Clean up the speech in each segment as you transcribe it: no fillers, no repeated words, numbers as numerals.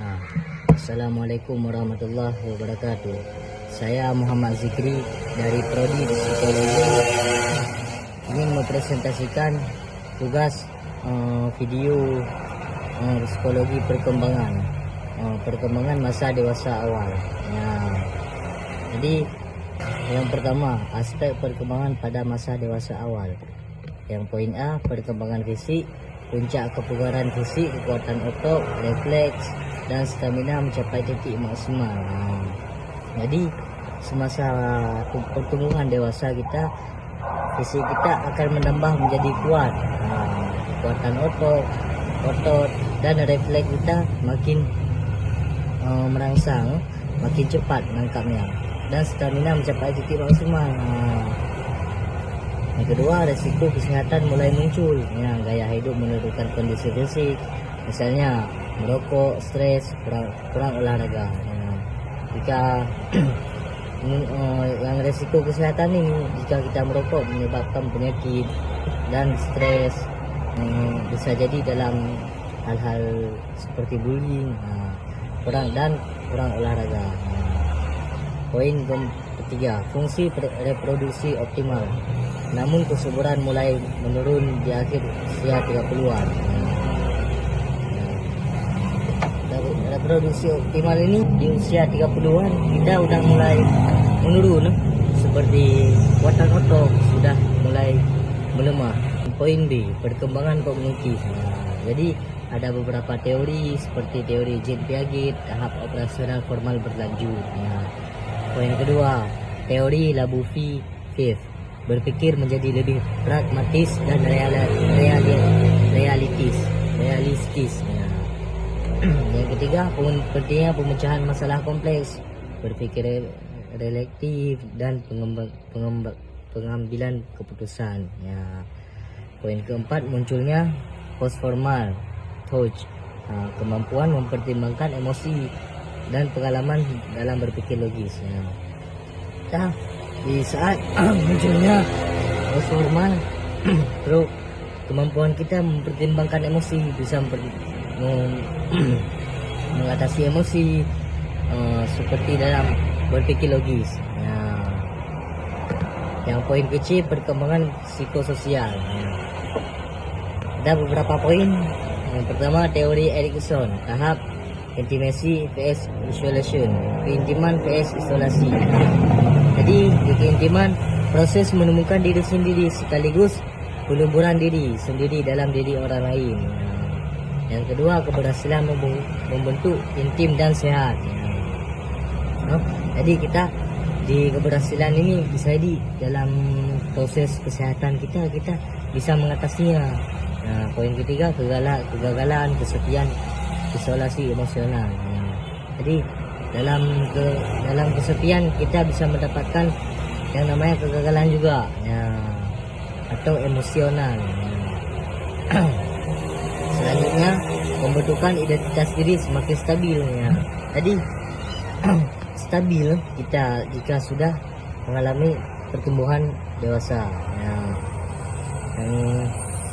Nah, Assalamualaikum warahmatullahi wabarakatuh. Saya Muhammad Zikri dari Prodi Psikologi ingin mempresentasikan tugas video psikologi perkembangan masa dewasa awal. Jadi yang pertama, aspek perkembangan pada masa dewasa awal. Yang poin A, perkembangan fisik, puncak kebugaran fisik, kekuatan otot, refleks, dan stamina mencapai titik maksimal. Jadi semasa pertumbuhan dewasa kita, fisik kita akan menambah menjadi kuat. Kekuatan otot dan refleks kita makin merangsang, makin cepat menangkapnya, dan stamina mencapai titik maksimal. Yang kedua, resiko kesehatan mulai muncul. Gaya hidup menurunkan kondisi fisik, misalnya merokok, stres, kurang olahraga. Jika yang resiko kesehatan ini, jika kita merokok menyebabkan penyakit dan stres, bisa jadi dalam hal-hal seperti bullying, kurang olahraga. Poin ketiga, fungsi reproduksi optimal, namun kesuburan mulai menurun di akhir usia 30-an. Reproduksi optimal ini di usia 30-an kita udah mulai menurun, seperti kekuatan otot sudah mulai melemah. Poin B, perkembangan kognitif. Jadi ada beberapa teori seperti teori Jean Piaget, tahap operasional formal berlanjut. Poin kedua, teori Laboufie-Five, berpikir menjadi lebih pragmatis dan realistis. Yang ketiga, pentingnya pemecahan masalah kompleks, berpikir relatif dan pengambilan keputusan. Poin keempat, munculnya post-formal thought, kemampuan mempertimbangkan emosi dan pengalaman dalam berpikir logis. Di saat munculnya post-formal thought, kemampuan kita mempertimbangkan emosi, bisa mengatasi emosi, seperti dalam berpikir logis. Yang poin kecil, perkembangan psikososial. Ada beberapa poin. Yang pertama, teori Erikson, tahap intimacy vs isolation, keintiman vs isolasi. Jadi di keintiman, proses menemukan diri sendiri sekaligus peluburan diri sendiri dalam diri orang lain. Yang kedua, keberhasilan membentuk intim dan sehat. Jadi kita di keberhasilan ini bisa di dalam proses kesehatan kita bisa mengatasinya. Poin ketiga, kegagalan, kesepian, isolasi emosional. Jadi dalam kesepian kita bisa mendapatkan yang namanya kegagalan juga, atau emosional. Selanjutnya, pembentukan identitas diri semakin stabil. Jadi stabil kita jika sudah mengalami pertumbuhan dewasa. Yang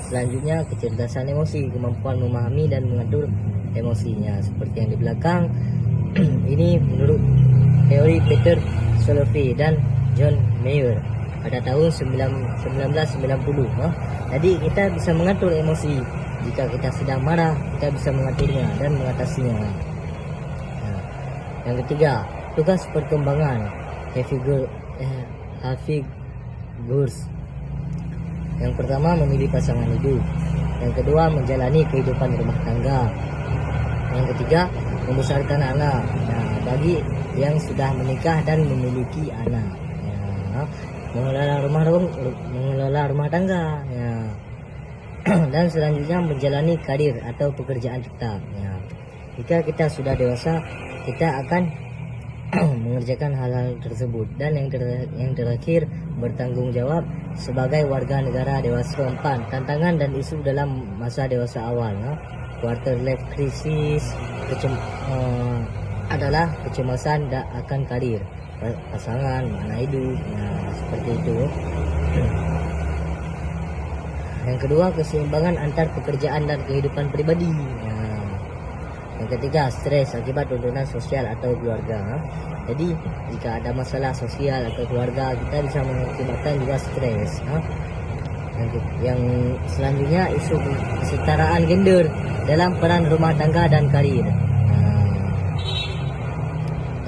selanjutnya, kecerdasan emosi, kemampuan memahami dan mengatur emosinya, seperti yang di belakang. Ini menurut teori Peter Salovey dan John Mayer pada tahun 1990. Jadi kita bisa mengatur emosi. Jika kita sedang marah, kita bisa mengaturnya dan mengatasinya. Yang ketiga, tugas perkembangan Hafiz. Yang pertama, memilih pasangan hidup. Yang kedua, menjalani kehidupan rumah tangga. Yang ketiga, membesarkan anak. Bagi yang sudah menikah dan memiliki anak, mengelola rumah tangga. Dan selanjutnya, menjalani karir atau pekerjaan tetap. Jika kita sudah dewasa, kita akan mengerjakan hal-hal tersebut. Dan yang terakhir, bertanggung jawab sebagai warga negara dewasa. Keempat, tantangan dan isu dalam masa dewasa awal. Quarter life crisis adalah kecemasan akan karir, pasangan, mana hidup, seperti itu. Yang kedua, keseimbangan antar pekerjaan dan kehidupan pribadi. Yang ketiga, stres akibat tuntutan sosial atau keluarga. Jadi jika ada masalah sosial atau keluarga, kita bisa mengakibatkan juga stres. Yang selanjutnya, isu kesetaraan gender dalam peran rumah tangga dan karir.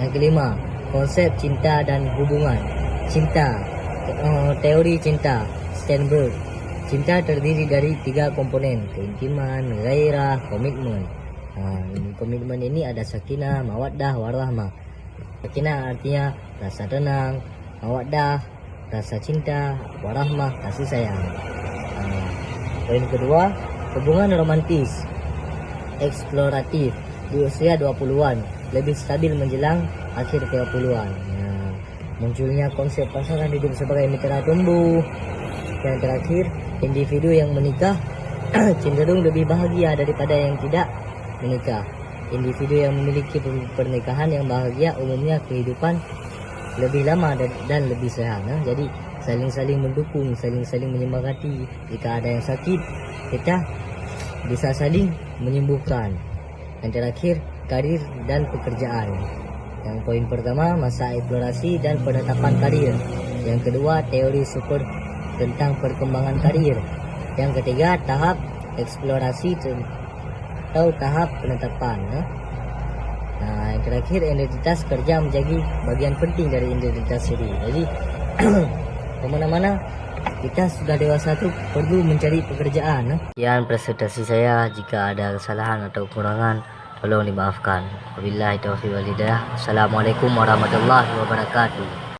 Yang kelima, konsep cinta dan hubungan. Teori cinta Steinberg. Cinta terdiri dari 3 komponen: keintiman, gairah, komitmen. Komitmen ini ada sakinah, mawaddah, warahmah. Sakinah artinya rasa tenang, mawaddah rasa cinta, warahmah kasih sayang. Poin kedua, hubungan romantis eksploratif di usia 20-an, lebih stabil menjelang akhir 30-an. Munculnya konsep pasangan hidup sebagai mitra tumbuh. Yang terakhir, individu yang menikah cenderung lebih bahagia daripada yang tidak menikah. Individu yang memiliki pernikahan yang bahagia umumnya kehidupan lebih lama dan lebih sehat. Jadi saling-saling mendukung, saling-saling menyemangati. Jika ada yang sakit, kita bisa saling menyembuhkan. Yang terakhir, karir dan pekerjaan. Yang poin pertama, masa eksplorasi dan penetapan karir. Yang kedua, teori super tentang perkembangan karir. Yang ketiga, tahap eksplorasi atau tahap penetapan. Yang terakhir, identitas kerja menjadi bagian penting dari identitas diri. Jadi kemana-mana kita sudah dewasa tuh perlu mencari pekerjaan. Sekian presentasi saya. Jika ada kesalahan atau kekurangan, tolong dimaafkan. Wabillahi taufiq wal hidayah. Assalamualaikum warahmatullahi wabarakatuh.